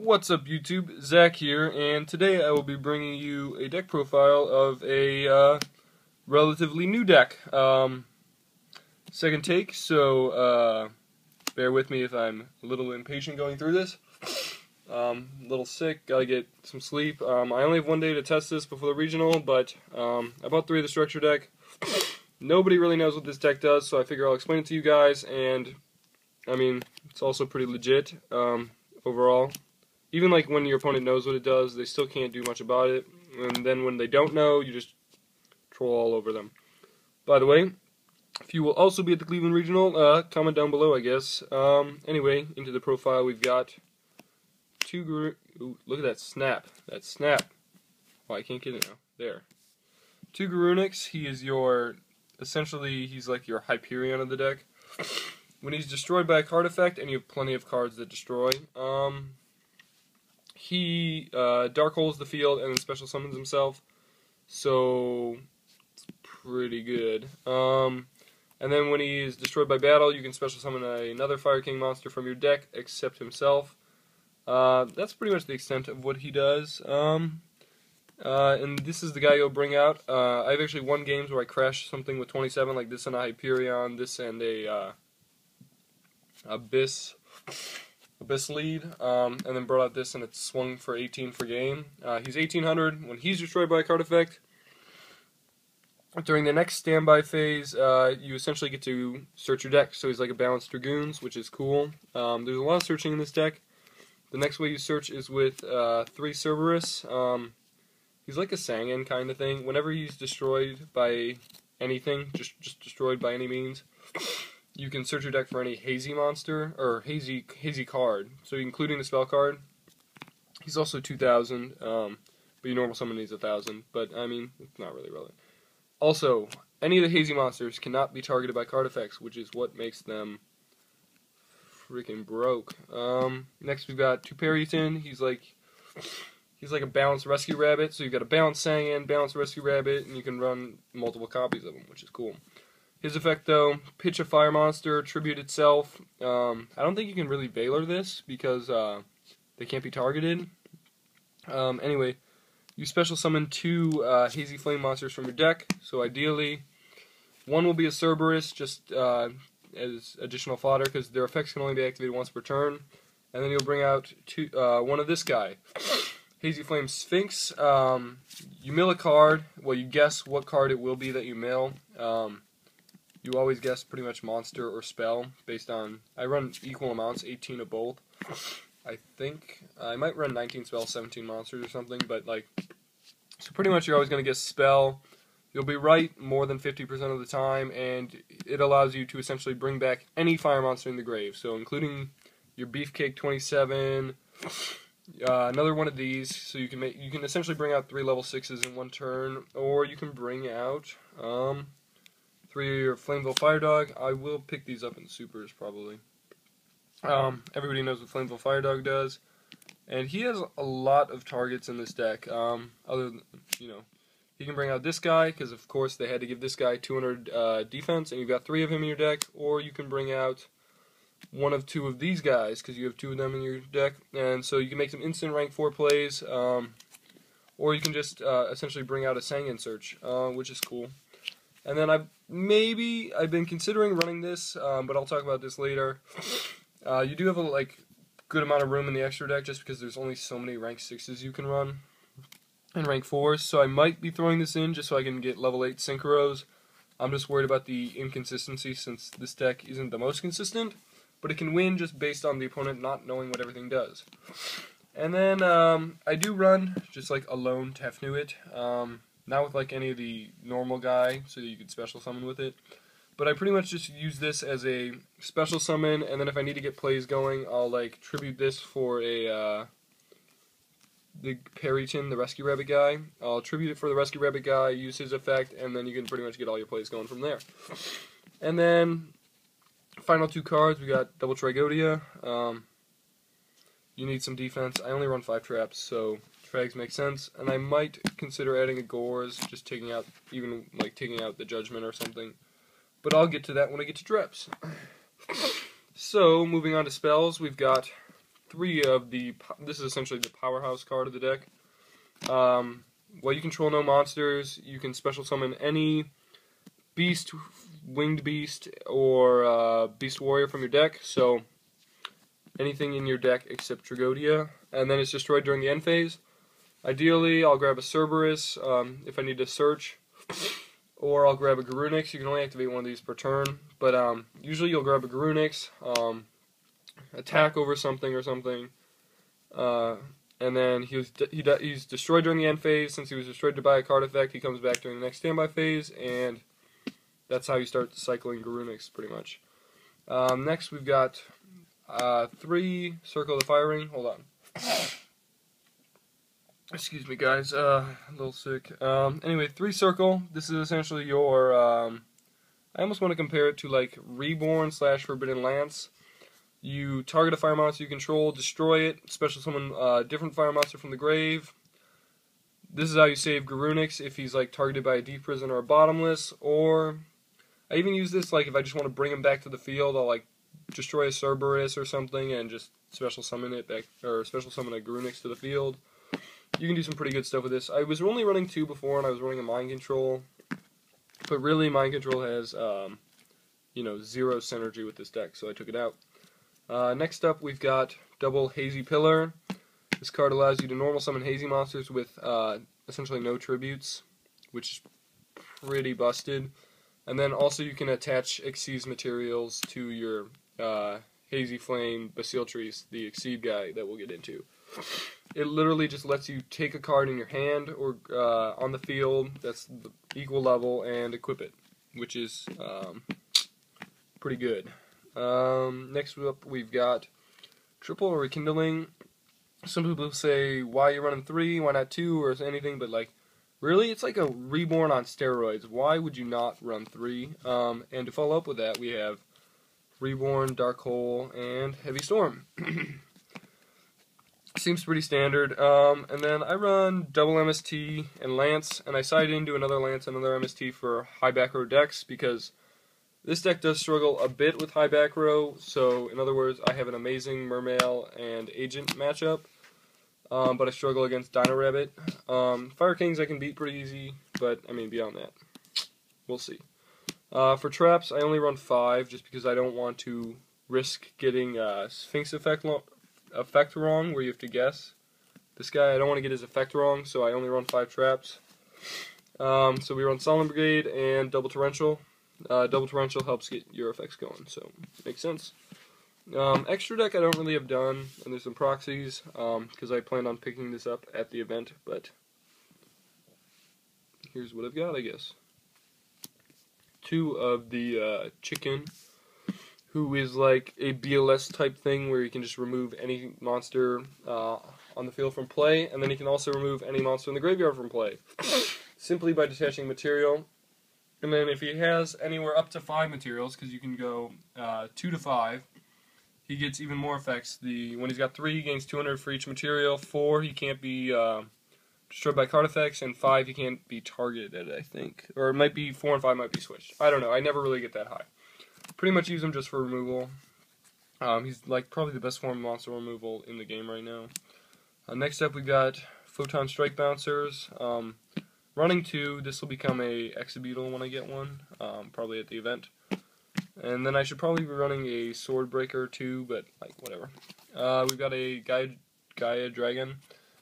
What's up, YouTube? Zach here, and today I will be bringing you a deck profile of a relatively new deck. Second take, so bear with me if I'm a little impatient going through this. A little sick, gotta get some sleep. I only have one day to test this before the regional, but I bought 3 of the structure deck. Nobody really knows what this deck does, so I figure I'll explain it to you guys, and I mean, it's also pretty legit overall. Even like when your opponent knows what it does, they still can't do much about it. And then when they don't know, you just troll all over them. By the way, if you will also be at the Cleveland Regional, comment down below, I guess. Anyway, into the profile, we've got 2 Ooh, look at that snap. That snap. Oh, I can't get it now. There. 2 Garunics. He is your, essentially, he's like your Hyperion of the deck. When he's destroyed by a card effect, and you have plenty of cards that destroy, he dark holes the field and then special summons himself, so it's pretty good. And then when he is destroyed by battle, you can special summon another Fire King monster from your deck except himself. That's pretty much the extent of what he does. And this is the guy you'll bring out. I've actually won games where I crashed something with 27, like this and a Hyperion, this and a Abyss lead, and then brought out this and it swung for 18 for game. He's 1800 when he's destroyed by a card effect. During the next standby phase, you essentially get to search your deck, so he's like a balanced Dragoons, which is cool. There's a lot of searching in this deck. The next way you search is with 3 Cerberus. He's like a Sangan kind of thing. Whenever he's destroyed by anything, just destroyed by any means, you can search your deck for any Hazy monster, or Hazy card, so including the spell card. He's also 2,000, but your normal summon needs 1,000, but I mean, it's not really relevant. Also, any of the Hazy monsters cannot be targeted by card effects, which is what makes them freaking broke. Next we've got 2 Periton. He's like a balanced Rescue Rabbit, so you've got a balanced Sangan, balanced Rescue Rabbit, and you can run multiple copies of him, which is cool. His effect, though, pitch a fire monster, tribute itself. I don't think you can really Valor this because they can't be targeted. Anyway, you special summon 2 Hazy Flame monsters from your deck. So ideally, one will be a Cerberus, just as additional fodder, because their effects can only be activated once per turn. And then you'll bring out 1 of this guy, Hazy Flame Sphinx. You mill a card. Well, you guess what card it will be that you mill. You always guess pretty much monster or spell based on, I run equal amounts, 18 of both. I think I might run 19 spells, 17 monsters or something, but like, so pretty much you're always going to guess spell. You'll be right more than 50% of the time, and it allows you to essentially bring back any fire monster in the grave. So including your Beefcake 27, another one of these. So you can essentially bring out 3 level 6s in one turn, or you can bring out 3 of your Flameville Fire Dog. I will pick these up in supers probably. Everybody knows what Flameville Fire Dog does, and he has a lot of targets in this deck. Other than, he can bring out this guy because of course they had to give this guy 200 defense, and you've got 3 of him in your deck. Or you can bring out 1 of 2 of these guys because you have 2 of them in your deck, and so you can make some instant rank 4 plays. Or you can just essentially bring out a Sangan search, which is cool. And then I've been considering running this, but I'll talk about this later. You do have a good amount of room in the extra deck just because there's only so many rank 6s you can run and rank 4s, so I might be throwing this in just so I can get level 8 Synchros. I'm just worried about the inconsistency since this deck isn't the most consistent, but it can win just based on the opponent not knowing what everything does. And then I do run just like a lone Tefnuit. Not with like any of the normal guy, so you could special summon with it. But I pretty much just use this as a special summon, and then if I need to get plays going, I'll like tribute this for the Periton, the Rescue Rabbit guy. I'll tribute it for the Rescue Rabbit guy, use his effect, and then you can pretty much get all your plays going from there. And then final 2 cards, we got Double Trigodia. You need some defense. I only run 5 traps, so Trags make sense, and I might consider adding a Gores, just taking out the Judgment or something. But I'll get to that when I get to Dreps. So, moving on to spells, we've got three of the. This is essentially the powerhouse card of the deck. While you control no monsters, you can special summon any beast, winged beast, or beast warrior from your deck. So anything in your deck except Tragodia, and then it's destroyed during the end phase. Ideally, I'll grab a Cerberus if I need to search, or I'll grab a Garunix. You can only activate one of these per turn, but usually you'll grab a Garunix, attack over something or something, and then he's destroyed during the end phase. Since he was destroyed by a card effect, he comes back during the next standby phase, and that's how you start cycling Garunix, pretty much. Next, we've got 3 Circle of the Fire Ring. Hold on. Excuse me, guys. A little sick. Anyway, 3 Circle. This is essentially your. I almost want to compare it to like Reborn / Forbidden Lance. You target a fire monster you control, destroy it, special summon a different fire monster from the grave. This is how you save Garunix if he's like targeted by a deep prison or a bottomless. Or I even use this like if I just want to bring him back to the field. I'll like destroy a Cerberus or something and just special summon it back, or special summon a Garunix to the field. You can do some pretty good stuff with this. I was only running 2 before, and I was running a Mind Control, but really Mind Control has, you know, 0 synergy with this deck, so I took it out. Next up, we've got double Hazy Pillar. This card allows you to normal summon Hazy monsters with essentially no tributes, which is pretty busted. And then also you can attach Exceed materials to your Hazy Flame Basiltrees, the Exceed guy that we'll get into. It literally just lets you take a card in your hand or on the field that's the equal level and equip it, which is pretty good. Next up, we've got triple Rekindling. Some people say, why are you running 3, why not 2, or anything, but like, really, it's like a Reborn on steroids. Why would you not run 3? And to follow up with that, we have Reborn, Dark Hole, and Heavy Storm. Seems pretty standard. And then I run double MST and Lance, and I side into another Lance and another MST for high back row decks, because this deck does struggle a bit with high back row. So, in other words, I have an amazing Mermail and Agent matchup, but I struggle against Dino Rabbit. Fire Kings I can beat pretty easy, but, I mean, beyond that, we'll see. For traps, I only run 5, just because I don't want to risk getting Sphinx effect wrong, where you have to guess. This guy, I don't want to get his effect wrong, so I only run 5 traps. So we run Solemn Brigade and Double Torrential. Double Torrential helps get your effects going, so it makes sense. Extra deck I don't really have done, and there's some proxies, because I planned on picking this up at the event, but here's what I've got, I guess. 2 of the Chicken, who is like a BLS type thing where you can just remove any monster on the field from play, and then you can also remove any monster in the graveyard from play, simply by detaching material. And then if he has anywhere up to 5 materials, because you can go 2 to 5, he gets even more effects. When he's got 3, he gains 200 for each material. 4, he can't be destroyed by card effects, and 5, he can't be targeted, I think. Or it might be 4 and 5 might be switched. I don't know. I never really get that high. Pretty much use him just for removal. He's like probably the best form of monster removal in the game right now. Next up, we got Photon Strike Bouncers. Running 2, this will become a Exhibital when I get one, probably at the event. And then I should probably be running a Sword Breaker too, but like whatever. We've got a Gaia Dragon.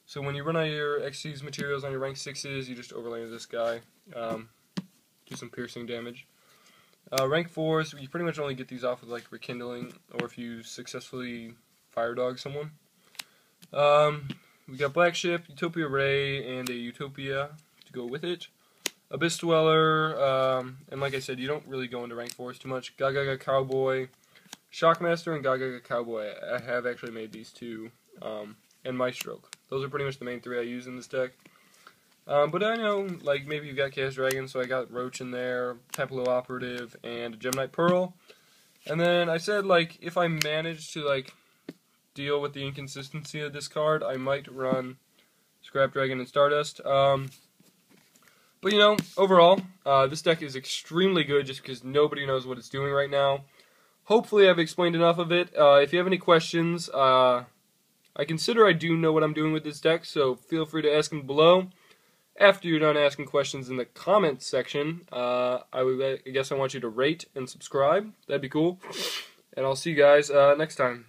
So when you run out your Xyz materials on your rank 6s, you just overlay this guy, do some piercing damage. Rank 4s, you pretty much only get these off with like Rekindling, or if you successfully Fire Dog someone. We got Black Ship, Utopia Ray, and a Utopia to go with it. Abyss Dweller, and like I said, you don't really go into rank 4s too much. Gaga Cowboy, Shockmaster, and Gaga Cowboy. I have actually made these 2, and Maestroke. Those are pretty much the main 3 I use in this deck. But I know, like, maybe you've got Chaos Dragon, so I got Roach in there, Tapalo Operative, and Gemini Pearl. And then I said, like, if I manage to, like, deal with the inconsistency of this card, I might run Scrap Dragon and Stardust. But, you know, overall, this deck is extremely good just because nobody knows what it's doing right now. Hopefully I've explained enough of it. If you have any questions, I consider I do know what I'm doing with this deck, so feel free to ask them below. After you're done asking questions in the comments section, I guess I want you to rate and subscribe. That'd be cool. And I'll see you guys next time.